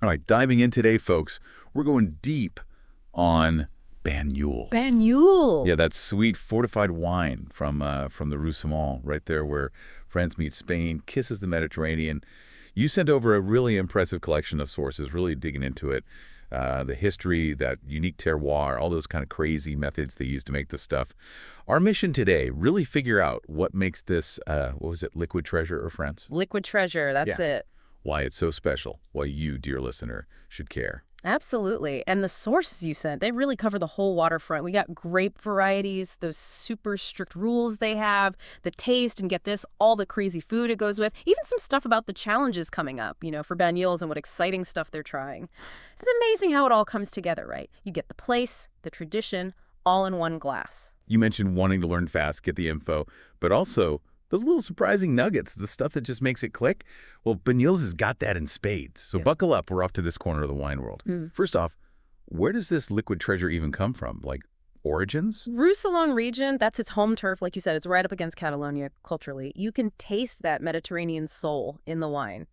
All right, diving in today, folks, we're going deep on Banyul. Banyul. Yeah, that sweet fortified wine from the Roussillon, right there where France meets Spain, kisses the Mediterranean. You sent over a really impressive collection of sources, really digging into it. The history, that unique terroir, all those kind of crazy methods they use to make this stuff. Our mission today, really figure out what makes this, what was it, liquid treasure of France? Liquid treasure, that's it. Why it's so special, why you, dear listener, should care. Absolutely. And the sources you sent, they really cover the whole waterfront. We got grape varieties, those super strict rules they have, the taste, and get this, all the crazy food it goes with, even some stuff about the challenges coming up, for Banyuls and what exciting stuff they're trying. It's amazing how it all comes together, right? You get the place, the tradition, all in one glass. You mentioned wanting to learn fast, get the info, but also those little surprising nuggets, the stuff that just makes it click. Well, Banyuls has got that in spades. So buckle up. We're off to this corner of the wine world. First off, where does this liquid treasure even come from? Like, origins? Roussillon region, that's its home turf. Like you said, it's right up against Catalonia culturally. You can taste that Mediterranean soul in the wine.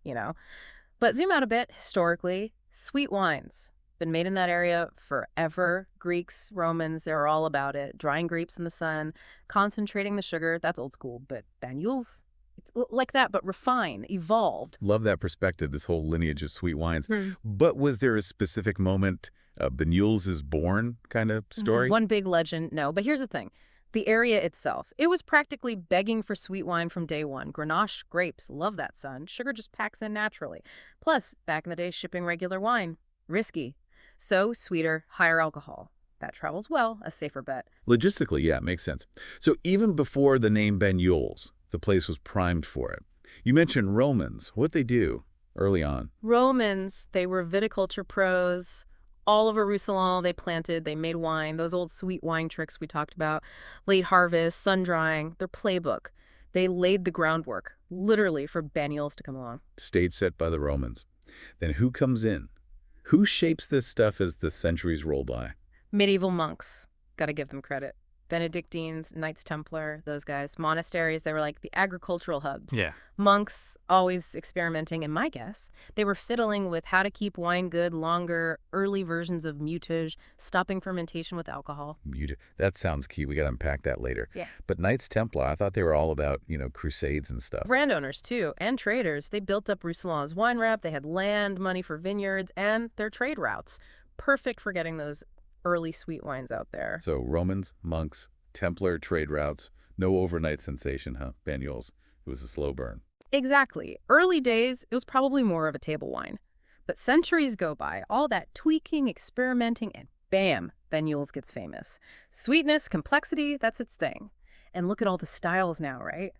But zoom out a bit, historically, sweet wines. Been made in that area forever. Greeks, Romans, they're all about it. Drying grapes in the sun, concentrating the sugar. That's old school, but Banyuls, it's like that, but refined, evolved. Love that perspective, this whole lineage of sweet wines. But was there a specific moment, Banyuls is born kind of story? One big legend, no. But here's the thing. The area itself, it was practically begging for sweet wine from day one. Grenache grapes, love that sun. Sugar just packs in naturally. Plus, back in the day, shipping regular wine, risky. So, sweeter, higher alcohol. That travels well, a safer bet. Logistically, yeah, makes sense. So even before the name Banyuls, the place was primed for it. You mentioned Romans. What'd they do early on? Romans, they were viticulture pros. All over Roussillon, they planted, they made wine. Those old sweet wine tricks we talked about. Late harvest, sun drying, their playbook. They laid the groundwork, literally, for Banyuls to come along. Stage set by the Romans. Then who comes in? Who shapes this stuff as the centuries roll by? Medieval monks. Gotta give them credit. Benedictines, Knights Templar, those guys. Monasteries, they were like the agricultural hubs. Yeah. Monks, always experimenting, and my guess, they were fiddling with how to keep wine good longer, early versions of mutage, stopping fermentation with alcohol. That sounds key. We got to unpack that later. Yeah. But Knights Templar, I thought they were all about, crusades and stuff. Brand owners, too, and traders. They built up Roussillon's wine rep. They had land, money for vineyards, and their trade routes. Perfect for getting those early sweet wines out there. So Romans, monks, Templar trade routes, no overnight sensation, huh? Banyuls. It was a slow burn. Exactly. Early days, it was probably more of a table wine. But centuries go by, all that tweaking, experimenting, and bam, Banyuls gets famous. Sweetness, complexity, that's its thing. And look at all the styles now, right?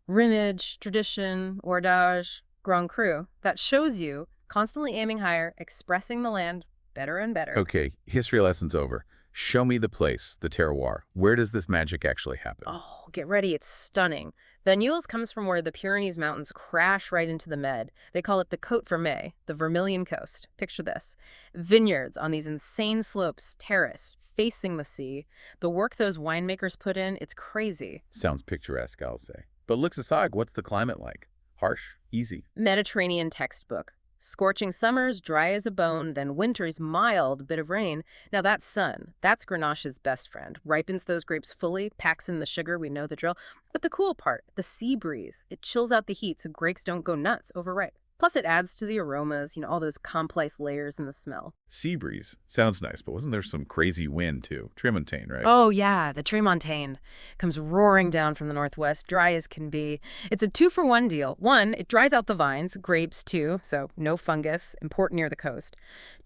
Rimage, tradition, hors Grand Cru. That shows you constantly aiming higher, expressing the land better and better. Okay, history lessons over. Show me the place, the terroir. Where does this magic actually happen? Oh, get ready. It's stunning. Banyuls comes from where the Pyrenees Mountains crash right into the Med. They call it the Côte Vermeille, the Vermilion Coast. Picture this. Vineyards on these insane slopes, terraced, facing the sea. The work those winemakers put in, it's crazy. Sounds picturesque, I'll say. But looks aside, what's the climate like? Harsh? Easy? Mediterranean textbook. Scorching summers, dry as a bone, then winters mild, bit of rain. Now that's sun. That's Grenache's best friend. Ripens those grapes fully, packs in the sugar, we know the drill. But the cool part, the sea breeze. It chills out the heat so grapes don't go nuts overripe. Plus it adds to the aromas, all those complex layers in the smell. Sea breeze. Sounds nice, but wasn't there some crazy wind too? Tramontane, right? Oh yeah, the Tramontane comes roaring down from the northwest, dry as can be. It's a 2-for-1 deal. 1, it dries out the vines, grapes too, so no fungus, important near the coast.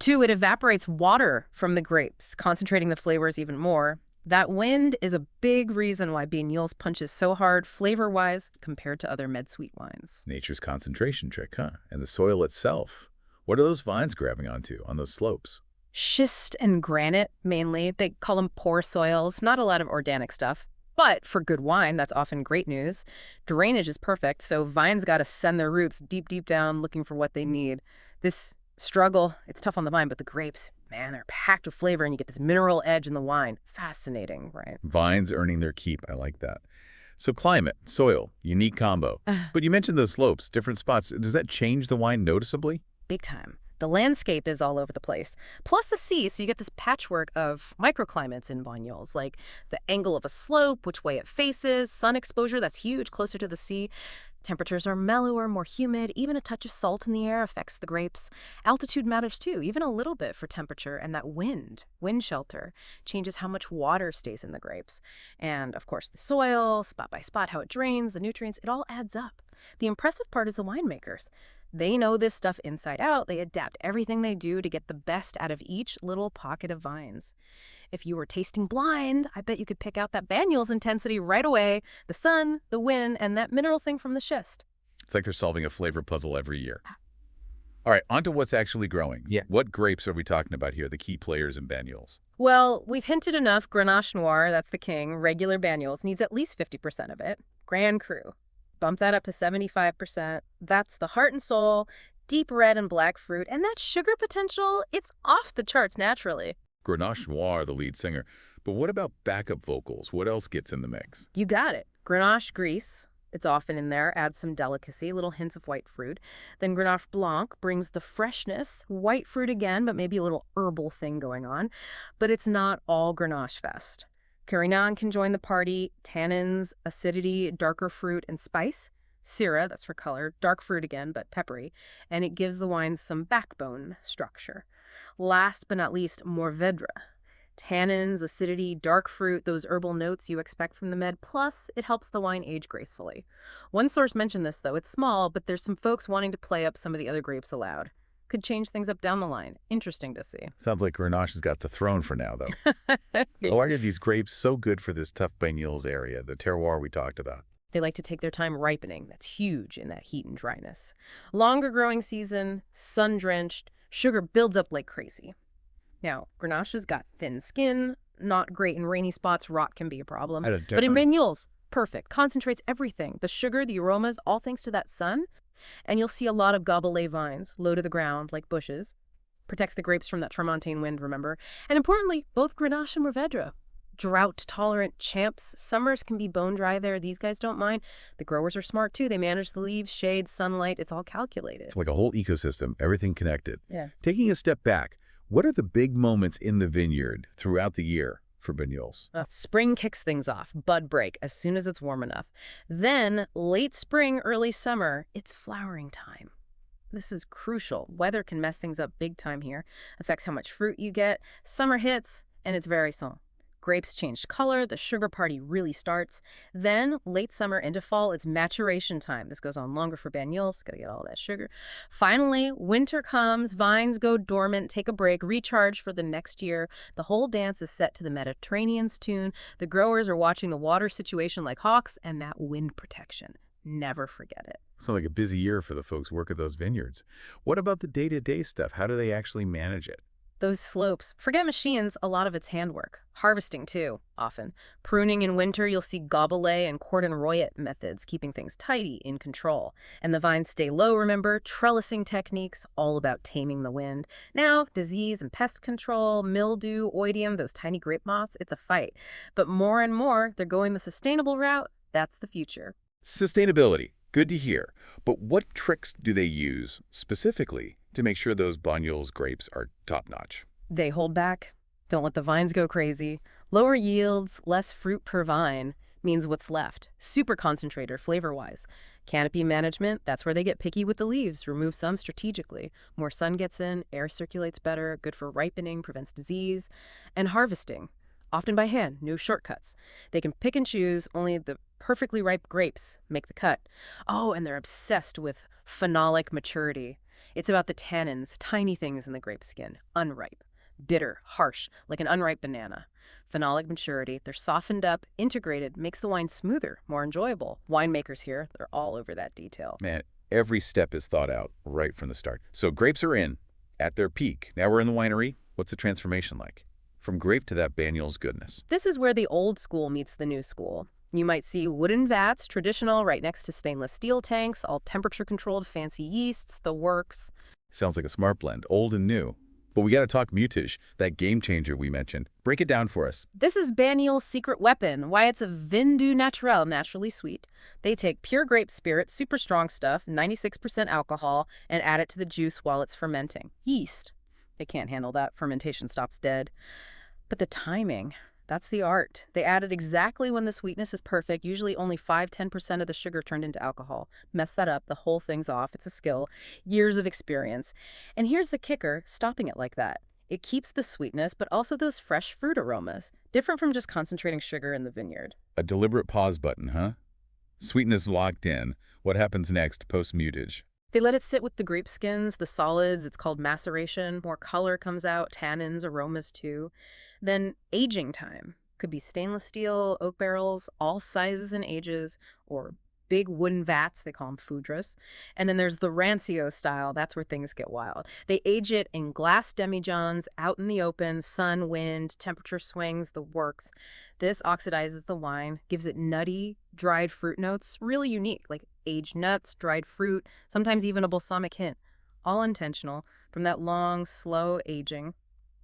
2, it evaporates water from the grapes, concentrating the flavors even more. That wind is a big reason why Banyuls punches so hard flavor-wise compared to other med-sweet wines. Nature's concentration trick, huh? And the soil itself. What are those vines grabbing onto on those slopes? Schist and granite, mainly. They call them poor soils. Not a lot of organic stuff. But for good wine, that's often great news. Drainage is perfect, so vines got to send their roots deep, deep down looking for what they need. This struggle, it's tough on the vine, but the grapes, man, they're packed with flavor, and you get this mineral edge in the wine. Fascinating, right? Vines earning their keep. I like that. So climate, soil, unique combo. But you mentioned those slopes, different spots. Does that change the wine noticeably? Big time. The landscape is all over the place. Plus the sea, so you get this patchwork of microclimates in Banyuls, like the angle of a slope, which way it faces, sun exposure, that's huge, closer to the sea. Temperatures are mellower, more humid. Even a touch of salt in the air affects the grapes. Altitude matters too, even a little bit for temperature. And that wind shelter, changes how much water stays in the grapes. And of course, the soil, spot by spot, how it drains, the nutrients, it all adds up. The impressive part is the winemakers. They know this stuff inside out. They adapt everything they do to get the best out of each little pocket of vines. If you were tasting blind, I bet you could pick out that Banyuls intensity right away. The sun, the wind, and that mineral thing from the schist. It's like they're solving a flavor puzzle every year. All right, on to what's actually growing. Yeah. What grapes are we talking about here, the key players in Banyuls? Well, we've hinted enough. Grenache Noir, that's the king. Regular Banyuls needs at least 50% of it. Grand Cru. Bump that up to 75%. That's the heart and soul, deep red and black fruit, and that sugar potential, it's off the charts naturally. Grenache Noir, the lead singer. But what about backup vocals? What else gets in the mix? You got it. Grenache Gris, it's often in there, adds some delicacy, little hints of white fruit. Then Grenache Blanc brings the freshness, white fruit again, but maybe a little herbal thing going on. But it's not all Grenache Fest. Carignan can join the party, tannins, acidity, darker fruit, and spice. Syrah, that's for color, dark fruit again, but peppery, and it gives the wines some backbone structure. Last but not least, Mourvedre. Tannins, acidity, dark fruit, those herbal notes you expect from the med, plus it helps the wine age gracefully. One source mentioned this, though. It's small, but there's some folks wanting to play up some of the other grapes allowed. Could change things up down the line. Interesting to see. Sounds like Grenache has got the throne for now, though. Why are these grapes so good for this tough Banyuls area, the terroir we talked about? They like to take their time ripening. That's huge in that heat and dryness. Longer growing season, sun-drenched, sugar builds up like crazy. Now, Grenache's got thin skin, not great in rainy spots, rot can be a problem. But in Banyuls, perfect. Concentrates everything. The sugar, the aromas, all thanks to that sun. And you'll see a lot of gobelets vines, low to the ground, like bushes. Protects the grapes from that Tramontane wind, remember? And importantly, both Grenache and Mourvedre. Drought-tolerant champs. Summers can be bone dry there. These guys don't mind. The growers are smart, too. They manage the leaves, shade, sunlight. It's all calculated. It's like a whole ecosystem, everything connected. Yeah. Taking a step back, what are the big moments in the vineyard throughout the year for Banyuls? Spring kicks things off, bud break, as soon as it's warm enough. Then, late spring, early summer, it's flowering time. This is crucial. Weather can mess things up big time here. Affects how much fruit you get. Summer hits, and it's very soon. Grapes change color, the sugar party really starts. Then, late summer into fall, it's maturation time. This goes on longer for Banyuls, gotta get all that sugar. Finally, winter comes, vines go dormant, take a break, recharge for the next year. The whole dance is set to the Mediterranean's tune. The growers are watching the water situation like hawks, and that wind protection. Never forget it. Sounds like a busy year for the folks who work at those vineyards. What about the day-to-day stuff? How do they actually manage it? Those slopes. Forget machines, a lot of it's handwork. Harvesting, too, often. Pruning in winter, you'll see gobelet and cordon royet methods, keeping things tidy, in control. And the vines stay low, remember? Trellising techniques, all about taming the wind. Now, disease and pest control, mildew, oidium, those tiny grape moths, it's a fight. But more and more, they're going the sustainable route. That's the future. Sustainability. Good to hear. But what tricks do they use, specifically, to make sure those Banyuls grapes are top-notch? They hold back. Don't let the vines go crazy. Lower yields, less fruit per vine, means what's left. Super concentrator, flavor-wise. Canopy management, that's where they get picky with the leaves. Remove some strategically. More sun gets in, air circulates better, good for ripening, prevents disease. And harvesting, often by hand, no shortcuts. They can pick and choose, only the perfectly ripe grapes make the cut. Oh, and they're obsessed with phenolic maturity. It's about the tannins, tiny things in the grape skin, unripe, bitter, harsh, like an unripe banana. Phenolic maturity, they're softened up, integrated, makes the wine smoother, more enjoyable. Winemakers here, they're all over that detail. Man, every step is thought out right from the start. So grapes are in, at their peak. Now we're in the winery. What's the transformation like? From grape to that Banyuls goodness. This is where the old school meets the new school. You might see wooden vats, traditional, right next to stainless steel tanks, all temperature-controlled, fancy yeasts, the works. Sounds like a smart blend, old and new. But we got to talk mutage, that game changer we mentioned. Break it down for us. This is Banyuls' secret weapon, why it's a vin du naturel, naturally sweet. They take pure grape spirit, super strong stuff, 96% alcohol, and add it to the juice while it's fermenting. Yeast. They can't handle that. Fermentation stops dead. But the timing, that's the art. They add it exactly when the sweetness is perfect, usually only 5–10% of the sugar turned into alcohol. Mess that up, the whole thing's off. It's a skill. Years of experience. And here's the kicker, stopping it like that. It keeps the sweetness, but also those fresh fruit aromas, different from just concentrating sugar in the vineyard. A deliberate pause button, huh? Sweetness locked in. What happens next post-mutage? They let it sit with the grape skins, the solids, it's called maceration. More color comes out, tannins, aromas too. Then aging time. Could be stainless steel, oak barrels, all sizes and ages, or big wooden vats, they call them foudres. And then there's the rancio style, that's where things get wild. They age it in glass demijohns, out in the open, sun, wind, temperature swings, the works. This oxidizes the wine, gives it nutty, dried fruit notes, really unique, like aged nuts, dried fruit, sometimes even a balsamic hint. All intentional from that long, slow aging.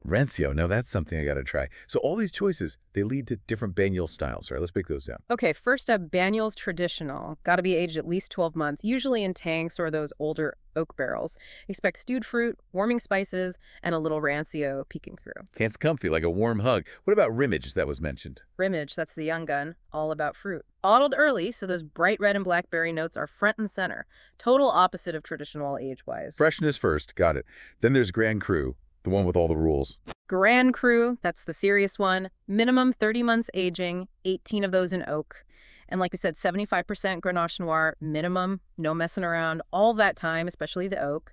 Rancio, now that's something I got to try. So all these choices, they lead to different Banyuls styles, right? Let's break those down. Okay, first up, Banyuls traditional. Got to be aged at least 12 months, usually in tanks or those older oak barrels. Expect stewed fruit, warming spices, and a little rancio peeking through. It's comfy, like a warm hug. What about rimage that was mentioned? Rimage, that's the young gun, all about fruit. Bottled early, so those bright red and blackberry notes are front and center. Total opposite of traditional age-wise. Freshness first, got it. Then there's Grand Cru, the one with all the rules. Grand Cru, that's the serious one. Minimum 30 months aging, 18 of those in oak. And like we said, 75% Grenache Noir, minimum, no messing around, all that time, especially the oak.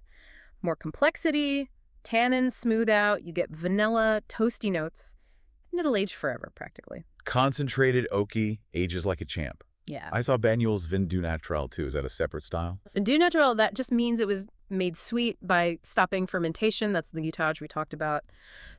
More complexity, tannins smooth out, you get vanilla, toasty notes, and it'll age forever, practically. Concentrated oaky, ages like a champ. Yeah. I saw Banyuls Vin du Naturel too. Is that a separate style? And du naturel, that just means it was made sweet by stopping fermentation. That's the mutage we talked about.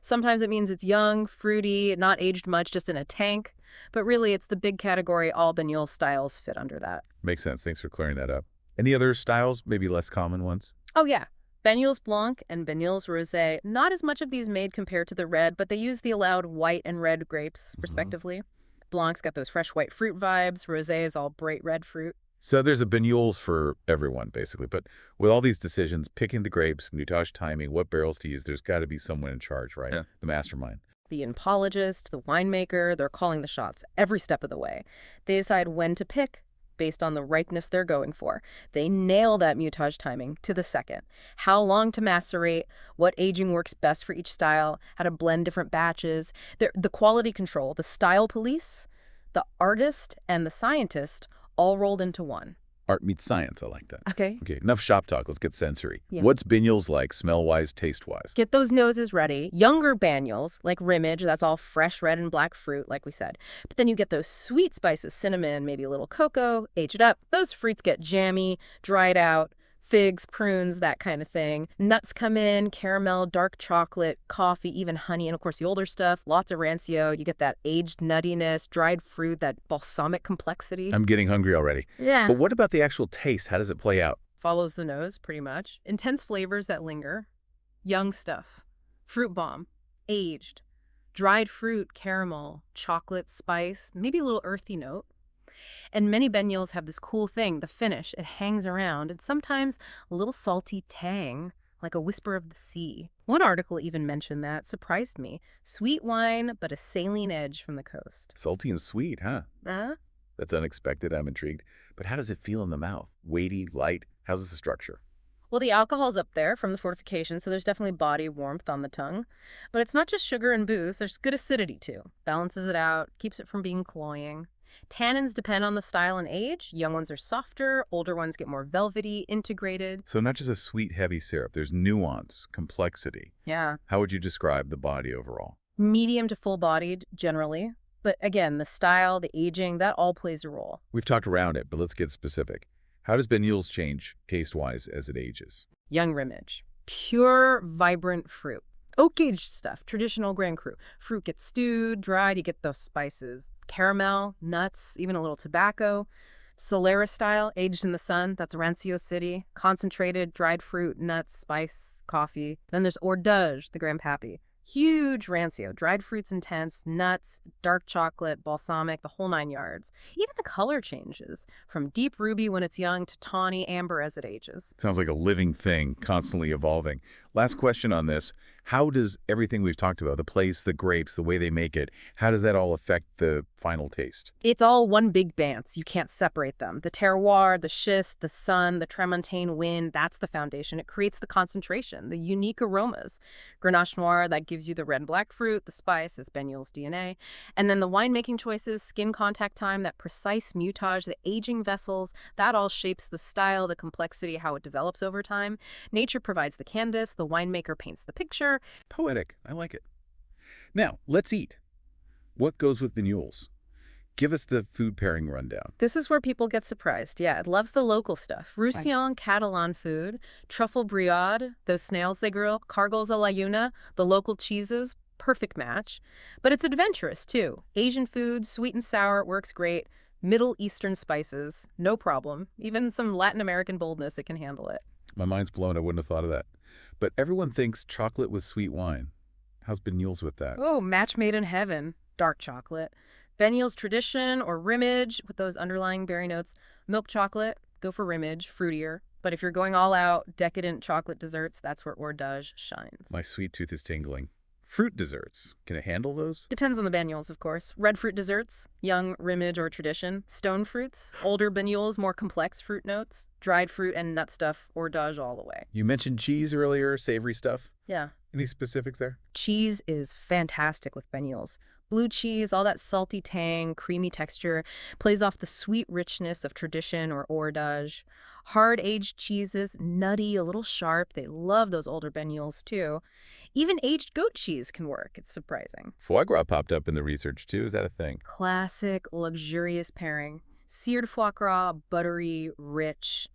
Sometimes it means it's young, fruity, not aged much, just in a tank. But really, it's the big category. All Banyuls styles fit under that. Makes sense. Thanks for clearing that up. Any other styles, maybe less common ones? Oh, yeah. Banyuls Blanc and Banyuls Rosé. Not as much of these made compared to the red, but they use the allowed white and red grapes, respectively. Blanc's got those fresh white fruit vibes. Rosé is all bright red fruit. So there's a Banyuls for everyone, basically. But with all these decisions, picking the grapes, mutage timing, what barrels to use, there's got to be someone in charge, right? Yeah. The mastermind. The enopologist, the winemaker, they're calling the shots every step of the way. They decide when to pick based on the ripeness they're going for. They nail that mutage timing to the second. How long to macerate, what aging works best for each style, how to blend different batches. The quality control, the style police, the artist, and the scientist all rolled into one. Art meets science. I like that. Okay. Okay, enough shop talk. Let's get sensory. Yeah. What's Banyuls like, smell-wise, taste-wise? Get those noses ready. Younger Banyuls, like Rimage, that's all fresh red and black fruit, like we said. But then you get those sweet spices, cinnamon, maybe a little cocoa, age it up. Those fruits get jammy, dried out. Figs, prunes, that kind of thing. Nuts come in, caramel, dark chocolate, coffee, even honey, and of course the older stuff, lots of rancio. You get that aged nuttiness, dried fruit, that balsamic complexity. I'm getting hungry already. Yeah. But what about the actual taste? How does it play out? Follows the nose, pretty much. Intense flavors that linger. Young stuff. Fruit bomb. Aged. Dried fruit, caramel, chocolate, spice, maybe a little earthy note. And many Banyuls have this cool thing, the finish. It hangs around, and sometimes a little salty tang, like a whisper of the sea. One article even mentioned that, surprised me. Sweet wine, but a saline edge from the coast. Salty and sweet, huh? That's unexpected. I'm intrigued. But how does it feel in the mouth? Weighty, light? How's the structure? Well, the alcohol's up there from the fortification, so there's definitely body warmth on the tongue. But it's not just sugar and booze. There's good acidity, too. Balances it out, keeps it from being cloying. Tannins depend on the style and age. Young ones are softer, older ones get more velvety, integrated. So not just a sweet, heavy syrup. There's nuance, complexity. Yeah. How would you describe the body overall? Medium to full-bodied, generally. But again, the style, the aging, that all plays a role. We've talked around it, but let's get specific. How does Banyuls change taste-wise as it ages? Young Rimage. Pure, vibrant fruit. Oak-aged stuff, traditional Grand Cru. Fruit gets stewed, dried, you get those spices. Caramel, nuts, even a little tobacco. Solera style, aged in the sun, that's Rancio City. Concentrated, dried fruit, nuts, spice, coffee. Then there's Ordage, the Grandpappy. Huge Rancio, dried fruits intense, nuts, dark chocolate, balsamic, the whole 9 yards. Even the color changes, from deep ruby when it's young to tawny amber as it ages. Sounds like a living thing, constantly evolving. Last question on this. How does everything we've talked about, the place, the grapes, the way they make it, how does that all affect the final taste? It's all one big dance. You can't separate them. The terroir, the schist, the sun, the tramontane wind, that's the foundation. It creates the concentration, the unique aromas. Grenache Noir, that gives you the red and black fruit, the spice is Banyuls DNA. And then the winemaking choices, skin contact time, that precise mutage, the aging vessels, that all shapes the style, the complexity, how it develops over time. Nature provides the canvas, the winemaker paints the picture. Poetic. I like it. Now, let's eat. What goes with Banyuls? Give us the food pairing rundown. This is where people get surprised. Yeah, it loves the local stuff. Roussillon Catalan food, truffle brioche, those snails they grill, cargols à la yuna, the local cheeses, perfect match. But it's adventurous, too. Asian food, sweet and sour, works great. Middle Eastern spices, no problem. Even some Latin American boldness, it can handle it. My mind's blown. I wouldn't have thought of that. But everyone thinks chocolate with sweet wine. How's Banyuls with that? Oh, match made in heaven. Dark chocolate. Banyuls tradition or rimage with those underlying berry notes. Milk chocolate, go for rimage, fruitier. But if you're going all out, decadent chocolate desserts, that's where Ordage shines. My sweet tooth is tingling. Fruit desserts. Can it handle those? Depends on the Banyuls, of course. Red fruit desserts, young, rimage, or tradition. Stone fruits, older Banyuls, more complex fruit notes. Dried fruit and nut stuff, Ordage all the way. You mentioned cheese earlier, savory stuff. Yeah. Any specifics there? Cheese is fantastic with Banyuls. Blue cheese, all that salty tang, creamy texture, plays off the sweet richness of tradition or Ordage. Hard-aged cheeses, nutty, a little sharp. They love those older Banyuls, too. Even aged goat cheese can work. It's surprising. Foie gras popped up in the research, too. Is that a thing? Classic, luxurious pairing. Seared foie gras, buttery, rich.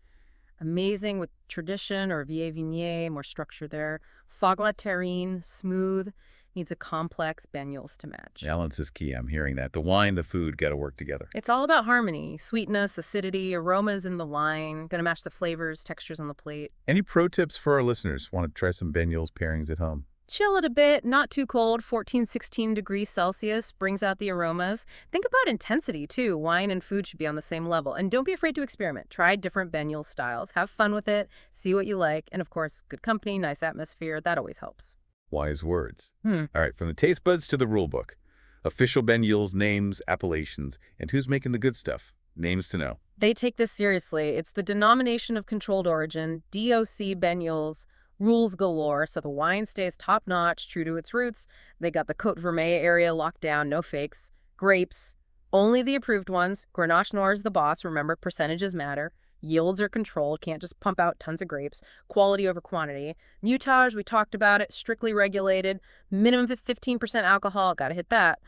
Amazing with tradition or vieille vigne, more structure there. Foie gras terrine, smooth. Needs a complex Banyuls to match. Balance is key. I'm hearing that. The wine, the food got to work together. It's all about harmony, sweetness, acidity, aromas in the wine, gonna match the flavors, textures on the plate. Any pro tips for our listeners? Want to try some Banyuls pairings at home? Chill it a bit, not too cold, 14, 16 degrees Celsius, brings out the aromas. Think about intensity, too. Wine and food should be on the same level. And don't be afraid to experiment. Try different Banyuls styles. Have fun with it, see what you like. And of course, good company, nice atmosphere, that always helps. Wise words. All right, from the taste buds to the rule book. Official Banyuls, names, appellations, and who's making the good stuff. Names to know. They take this seriously. It's the denomination of controlled origin, DOC Banyuls, rules galore, so the wine stays top-notch, true to its roots. They got the Côte Vermeille area locked down, no fakes. Grapes, only the approved ones. Grenache Noir is the boss. Remember, percentages matter. Yields are controlled, can't just pump out tons of grapes. Quality over quantity. Mutage, we talked about it, strictly regulated. Minimum 15% alcohol, gotta hit that.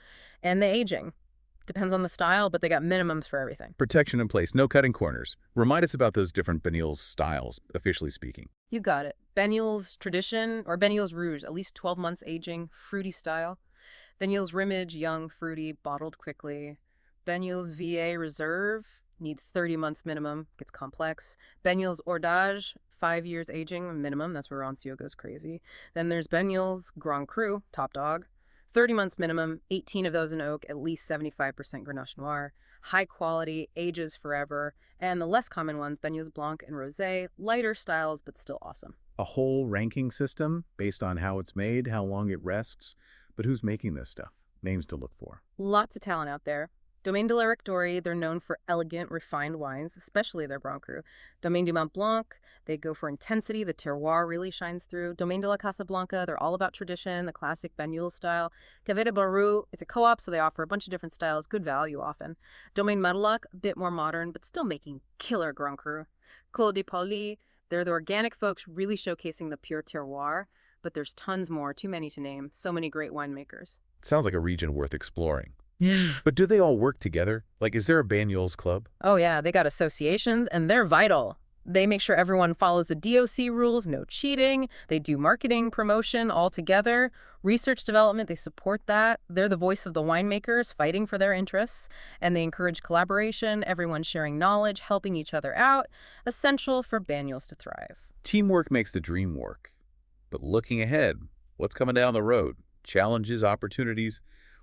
And the aging. Depends on the style, but they got minimums for everything. Protection in place, no cutting corners. Remind us about those different Banyuls styles, officially speaking. You got it. Banyuls Tradition or Banyuls Rouge, at least 12 months aging, fruity style. Banyuls Rimage, young, fruity, bottled quickly. Banyuls VA Reserve, needs 30 months minimum, gets complex. Banyuls Ordage, 5 years aging minimum, that's where Rancio goes crazy. Then there's Banyuls Grand Cru, top dog. 30 months minimum, 18 of those in oak, at least 75% Grenache Noir. High quality, ages forever. And the less common ones, Banyuls Blanc and Rosé, lighter styles, but still awesome. A whole ranking system based on how it's made, how long it rests. But who's making this stuff? Names to look for. Lots of talent out there. Domaine de la Rectory, they're known for elegant, refined wines, especially their Grand Cru. Domaine du Mont Blanc, they go for intensity. The terroir really shines through. Domaine de la Casablanca, they're all about tradition, the classic Banyuls style. Café de Barou, it's a co-op, so they offer a bunch of different styles, good value often. Domaine Madelac, a bit more modern, but still making killer Grand Cru. Clos de Pauli, they're the organic folks really showcasing the pure terroir, but there's tons more, too many to name. So many great winemakers. Sounds like a region worth exploring. Yeah. But do they all work together? Like, is there a Banyuls club? Oh yeah, they got associations and they're vital. They make sure everyone follows the DOC rules, no cheating. They do marketing, promotion all together. Research development, they support that. They're the voice of the winemakers fighting for their interests. And they encourage collaboration, everyone sharing knowledge, helping each other out. Essential for Banyuls to thrive. Teamwork makes the dream work. But looking ahead, what's coming down the road? Challenges, opportunities?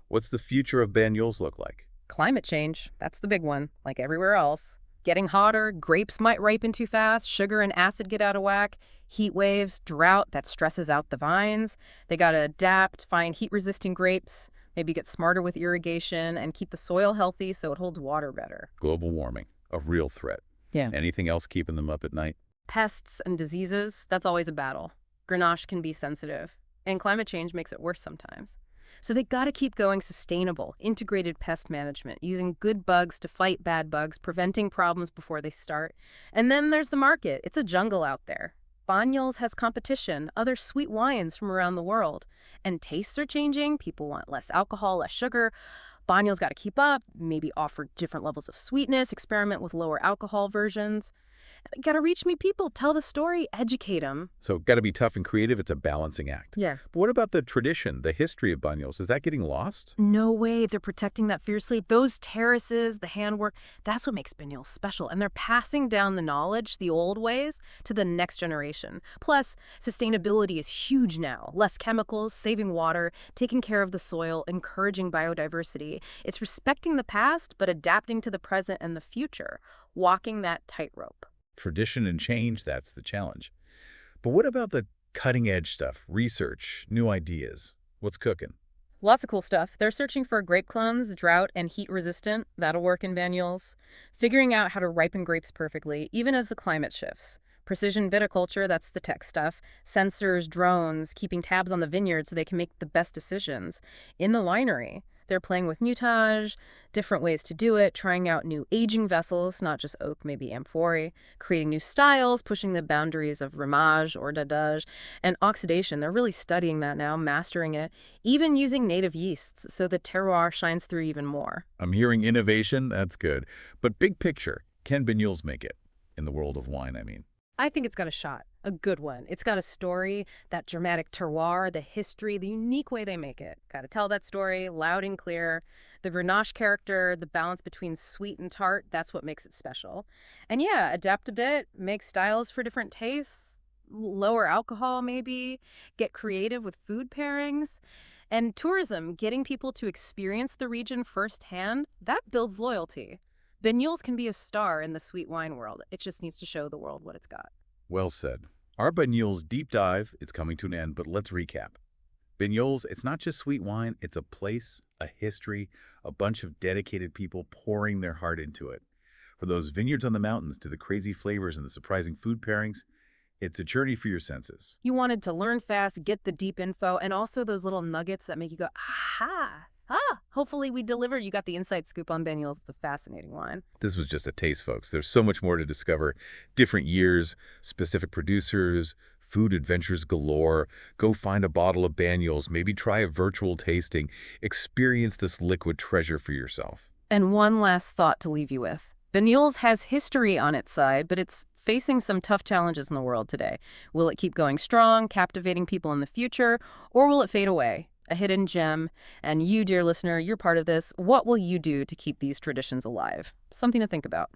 What's the future of Banyuls look like? Climate change, that's the big one, like everywhere else. Getting hotter, grapes might ripen too fast, sugar and acid get out of whack, heat waves, drought that stresses out the vines. They got to adapt, find heat-resistant grapes, maybe get smarter with irrigation, and keep the soil healthy so it holds water better. Global warming, a real threat. Yeah. Anything else keeping them up at night? Pests and diseases, that's always a battle. Grenache can be sensitive, and climate change makes it worse sometimes. So they got to keep going sustainable, integrated pest management, using good bugs to fight bad bugs, preventing problems before they start. And then there's the market. It's a jungle out there. Banyuls has competition, other sweet wines from around the world. And tastes are changing. People want less alcohol, less sugar. Banyuls got to keep up, maybe offer different levels of sweetness, experiment with lower alcohol versions. Got to reach me people, tell the story, educate them. So got to be tough and creative. It's a balancing act. Yeah. But what about the tradition, the history of Banyuls? Is that getting lost? No way. They're protecting that fiercely. Those terraces, the handwork, that's what makes Banyuls special. And they're passing down the knowledge, the old ways, to the next generation. Plus, sustainability is huge now. Less chemicals, saving water, taking care of the soil, encouraging biodiversity. It's respecting the past, but adapting to the present and the future, walking that tightrope. Tradition and change, that's the challenge. But what about the cutting-edge stuff, research, new ideas? What's cooking? Lots of cool stuff. They're searching for grape clones, drought and heat resistant. That'll work in Banyuls. Figuring out how to ripen grapes perfectly, even as the climate shifts. Precision viticulture, that's the tech stuff. Sensors, drones, keeping tabs on the vineyard so they can make the best decisions. In the winery, they're playing with mutage, different ways to do it, trying out new aging vessels, not just oak, maybe amphorae, creating new styles, pushing the boundaries of ramage or dadage, and oxidation. They're really studying that now, mastering it, even using native yeasts so the terroir shines through even more. I'm hearing innovation. That's good. But big picture, can Banyuls make it? In the world of wine, I mean. I think it's got a shot, a good one. It's got a story, that dramatic terroir, the history, the unique way they make it. Got to tell that story loud and clear. The Grenache character, the balance between sweet and tart, that's what makes it special. And yeah, adapt a bit, make styles for different tastes, lower alcohol maybe, get creative with food pairings. And tourism, getting people to experience the region firsthand, that builds loyalty. Banyuls can be a star in the sweet wine world. It just needs to show the world what it's got. Well said. Our Banyuls deep dive, it's coming to an end, but let's recap. Banyuls, it's not just sweet wine, it's a place, a history, a bunch of dedicated people pouring their heart into it. From those vineyards on the mountains to the crazy flavors and the surprising food pairings, it's a journey for your senses. You wanted to learn fast, get the deep info, and also those little nuggets that make you go, aha! Hopefully we delivered. You got the inside scoop on Banyuls. It's a fascinating wine. This was just a taste, folks. There's so much more to discover. Different years, specific producers, food adventures galore. Go find a bottle of Banyuls, maybe try a virtual tasting. Experience this liquid treasure for yourself. And one last thought to leave you with. Banyuls has history on its side, but it's facing some tough challenges in the world today. Will it keep going strong, captivating people in the future, or will it fade away? A hidden gem. And you, dear listener, you're part of this. What will you do to keep these traditions alive? Something to think about.